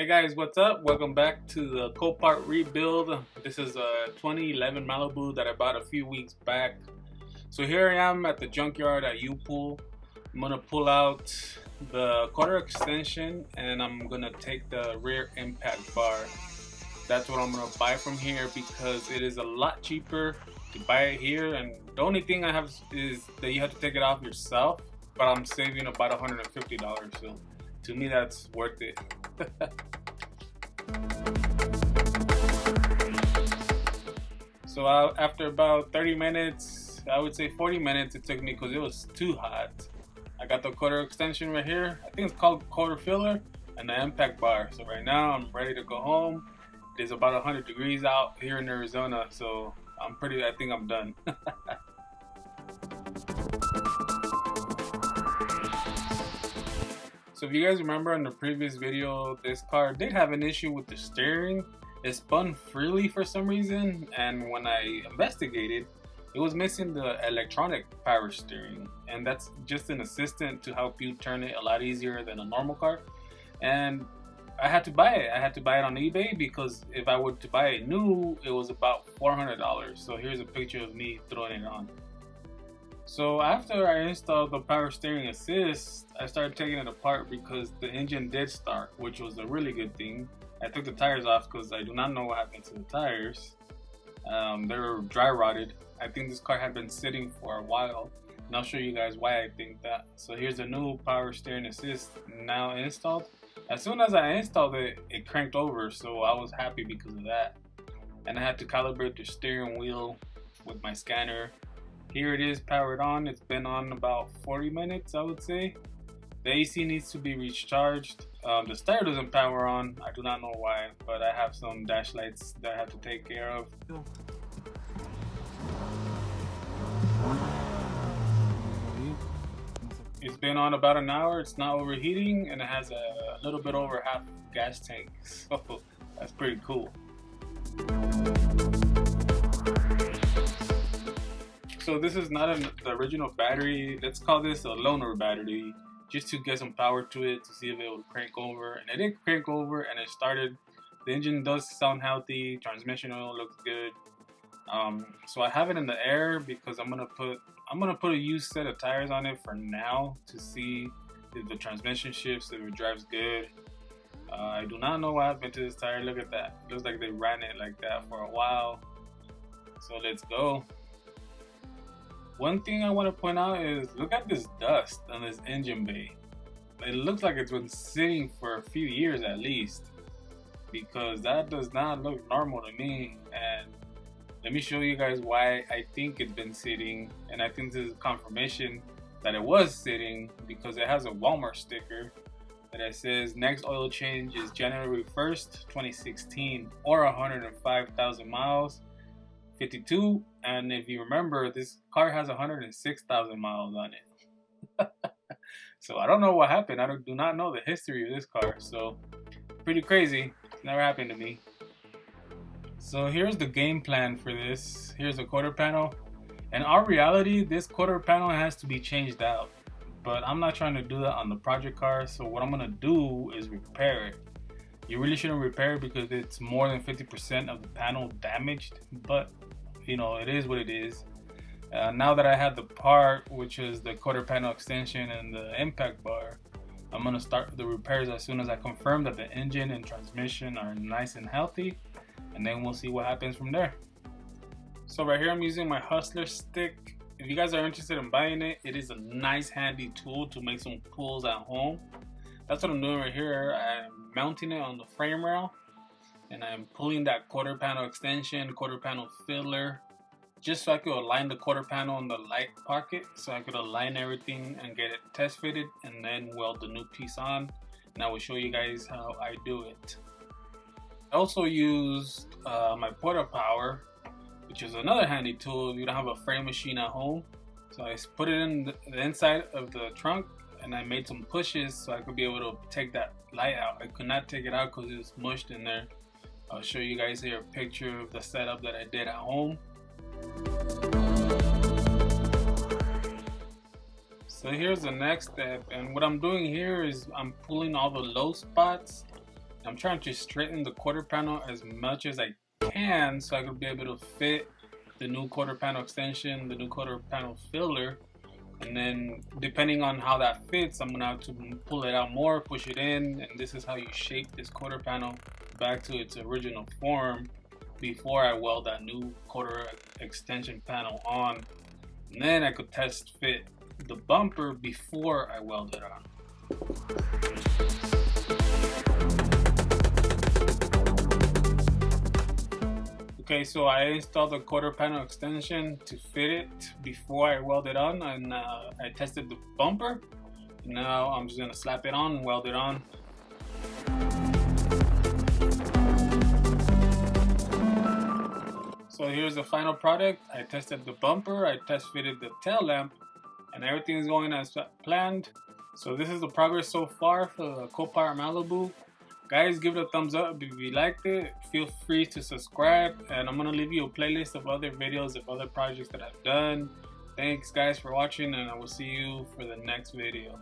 Hey guys, what's up? Welcome back to the Copart rebuild. This is a 2011 Malibu that I bought a few weeks back. So here I am at the junkyard at U-Pool. I'm gonna pull out the quarter extension and I'm gonna take the rear impact bar. That's what I'm gonna buy from here because it is a lot cheaper to buy it here, and the only thing I have is that you have to take it off yourself, but I'm saving about $150, so to me that's worth it. So after about 30 minutes, I would say 40 minutes it took me because it was too hot. I got the quarter extension right here. I think it's called quarter filler, and the impact bar. So right now I'm ready to go home. It is about 100 degrees out here in Arizona, so I think I'm done. So if you guys remember in the previous video, this car did have an issue with the steering. It spun freely for some reason, and when I investigated, it was missing the electronic power steering, and that's just an assistant to help you turn it a lot easier than a normal car. And I had to buy it. I had to buy it on eBay because if I were to buy it new, it was about $400. So here's a picture of me throwing it on. So after I installed the power steering assist, I started taking it apart because the engine did start, which was a really good thing. I took the tires off because I do not know what happened to the tires. They were dry rotted. I think this car had been sitting for a while, and I'll show you guys why I think that. So here's the new power steering assist now installed. As soon as I installed it, it cranked over, so I was happy because of that. And I had to calibrate the steering wheel with my scanner. Here it is powered on. It's been on about 40 minutes, I would say. The AC needs to be recharged. The starter doesn't power on. I do not know why, but I have some dash lights that I have to take care of. It's been on about an hour. It's not overheating, and it has a little bit over half gas tank. So that's pretty cool. So this is not the original battery. Let's call this a loaner battery, just to get some power to it to see if it will crank over. And it did crank over, and it started. The engine does sound healthy. Transmission oil looks good. So I have it in the air because I'm gonna put a used set of tires on it for now to see if the transmission shifts, if it drives good. I do not know what happened to this tire. Look at that. It looks like they ran it like that for a while. So let's go. One thing I want to point out is look at this dust on this engine bay. It looks like it's been sitting for a few years at least, because that does not look normal to me. And let me show you guys why I think it's been sitting, and I think this is confirmation that it was sitting because it has a Walmart sticker that says next oil change is January 1st, 2016 or 105,000 miles. 52, and if you remember, this car has 106,000 miles on it. So I don't know what happened. I do not know the history of this car, so pretty crazy. It's never happened to me. So here's the game plan for this. Here's the quarter panel. In our reality, this quarter panel has to be changed out, but I'm not trying to do that on the project car. So what I'm gonna do is repair it. You really shouldn't repair it because it's more than 50% of the panel damaged, but you know, it is what it is. Now that I have the part, which is the quarter panel extension and the impact bar, I'm gonna start the repairs as soon as I confirm that the engine and transmission are nice and healthy, and then we'll see what happens from there. So right here I'm using my Hustler stick. If you guys are interested in buying it, it is a nice handy tool to make some pulls at home. That's what I'm doing right here. I'm mounting it on the frame rail, and I'm pulling that quarter panel extension, quarter panel filler, just so I could align the quarter panel in the light pocket, so I could align everything and get it test fitted, and then weld the new piece on. And I will show you guys how I do it. I also used my Porta Power, which is another handy tool if you don't have a frame machine at home. So I put it in the inside of the trunk, and I made some pushes so I could be able to take that light out. I could not take it out because it was mushed in there. I'll show you guys here a picture of the setup that I did at home. So here's the next step, and what I'm doing here is I'm pulling all the low spots I'm trying to straighten the quarter panel as much as I can so I could be able to fit the new quarter panel extension, the new quarter panel filler. And then depending on how that fits, I'm gonna have to pull it out more, push it in, and this is how you shape this quarter panel back to its original form before I weld that new quarter extension panel on. And then I could test fit the bumper before I weld it on. Okay, so I installed the quarter panel extension to fit it before I weld it on, and I tested the bumper. Now I'm just gonna slap it on and weld it on. So here's the final product. I tested the bumper, I test fitted the tail lamp, and everything is going as planned. So this is the progress so far for the Copart Malibu. Guys, give it a thumbs up if you liked it. Feel free to subscribe, and I'm gonna leave you a playlist of other videos of other projects that I've done. Thanks guys for watching, and I will see you for the next video.